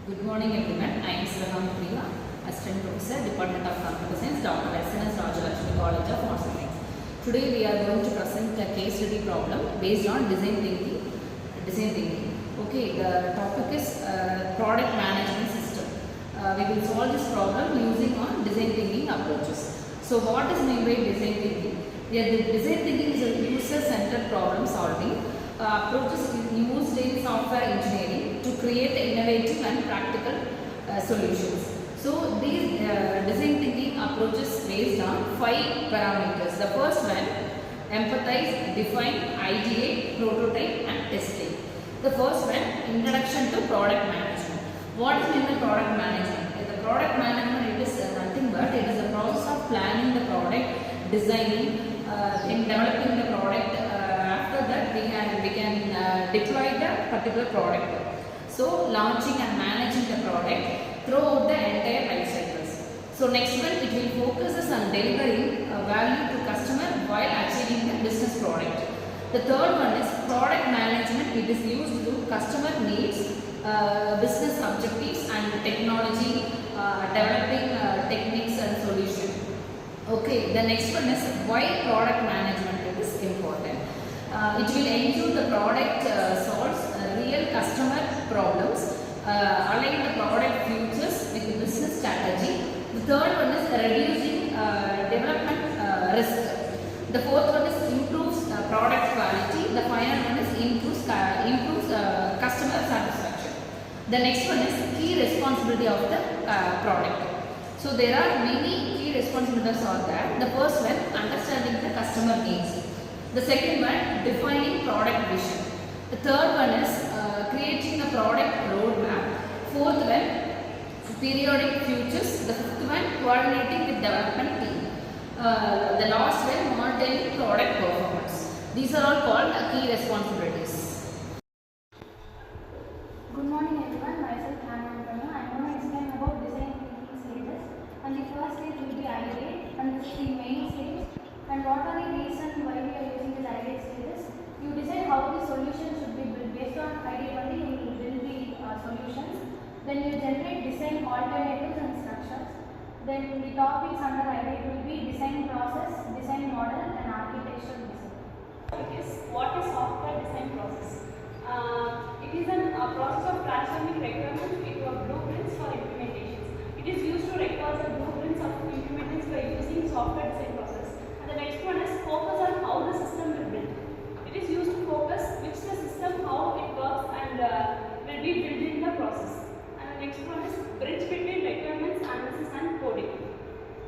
Good morning everyone. I am Priya, Assistant Professor, Department of Computer Science, Dr. SNS College of Arts and Science. Today we are going to present a case study problem based on design thinking. Okay, the topic is product management system. We will solve this problem using on design thinking approaches. So what is meant by design thinking? The design thinking is a user-centered problem solving approaches used in software engineering to create innovative and practical solutions. So these design thinking approaches based on 5 parameters. The first one, empathize, define, ideate, prototype and testing. The first one, introduction to product management. What is meant by product management? The product management, it is nothing but it is a process of planning the product, designing, in developing the product. After that we can deploy the particular product. So launching and managing the product throughout the entire life cycles. So next one, it will focus on delivering value to customer while achieving the business product. The third one is product management. It is used to customer needs, business objectives and technology, developing techniques and solutions. Okay, the next one is why product management is important. It will ensure the product solves real customer problems, align the product futures with the business strategy. The third one is reducing development risk. The fourth one is improves product quality. The final one is improves customer satisfaction. The next one is key responsibility of the product. So there are many key responsibilities are there. The first one, understanding the customer needs. The second one, defining product vision. The third one is creating a product roadmap. Fourth one, periodic futures. The fifth one, coordinating with development team. The last one, monitoring product performance. These are all called key responsibilities. Good morning everyone, myself Hannah. I am going to explain about design thinking stages. And the first stage will be ideate, and this is the main stage. And what are the reasons why we are using this ideate stages? You decide how the solution should be built. Based on ideate only, you will build the solutions. Then you generate design alternatives and structures. Then the topics under ideate will be design process, design model and architectural design. What is software design process? It is a process of transforming requirements into a blueprints for implementations. It is used to record the blueprints of implementations by using software design process. And the next one is focus on how the system will build. It is used to focus which the system, how it works and will be built in the process. And the next one is bridge between requirements analysis and coding.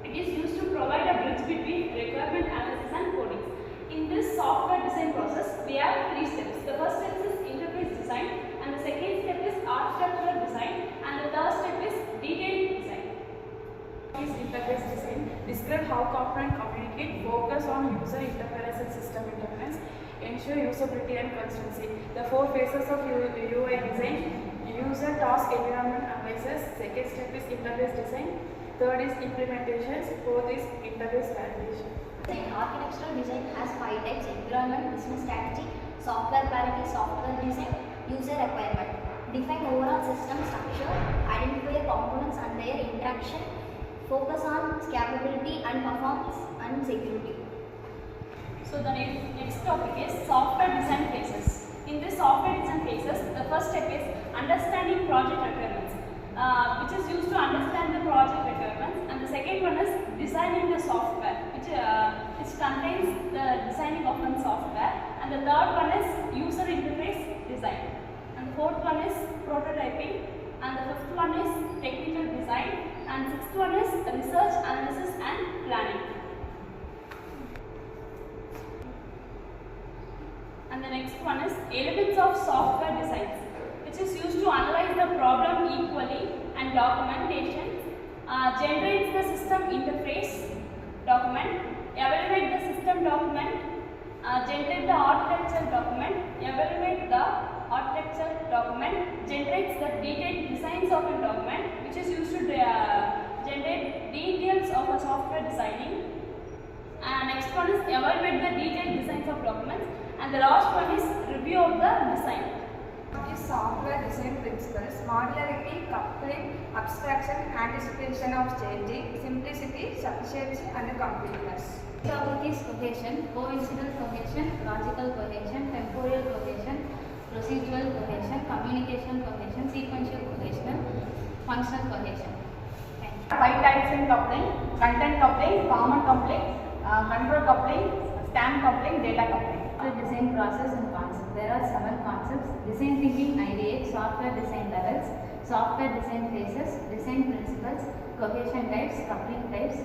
It is used to provide a bridge between requirement analysis and coding. In this software design process, we have 3 steps. The first step is interface design, and the second step is architectural design, and the third step is detailed design. Interface design. Describe how components communicate, focus on user interface and system interface, ensure usability and consistency. The 4 phases of UI design: user task environment analysis, second step is interface design, third is implementations, fourth is interface validation. Architectural design has 5 types: environment, business strategy, software parity, software design, user requirement. Define overall system structure, identify components and their interaction, focus on scalability and performance and security. So the next topic is software design phases. In this software design phases, the first step is understanding project requirements, which is used to understand the project requirements, and the second one is designing the software, which contains the designing of one software, and the third one is user interface design, and the fourth one is prototyping, and the fifth one is technical design, and sixth one is research, analysis and planning. And the next one is elements of software designs, which is used to analyze the problem equally, and documentation, generates the system interface document, evaluate the system document, generate the architecture document, evaluate the architecture document, generates the detailed designs of a document, which is used to generate details of a software designing. And next one is evaluate the detailed designs of documents, and the last one is review of the design. Is software design principles: modularity, coupling, abstraction, anticipation of changing, simplicity, sufficiency, and completeness. Topic is cohesion, coincidental cohesion, logical cohesion, temporal cohesion, procedural cohesion, communication cohesion, sequential cohesion, functional cohesion. Thank you. 5 types in coupling: content coupling, common coupling, control coupling, stamp coupling, data coupling. The design process and concept. There are 7 concepts: design thinking ideate, software design levels, software design phases, design principles, cohesion types, coupling types,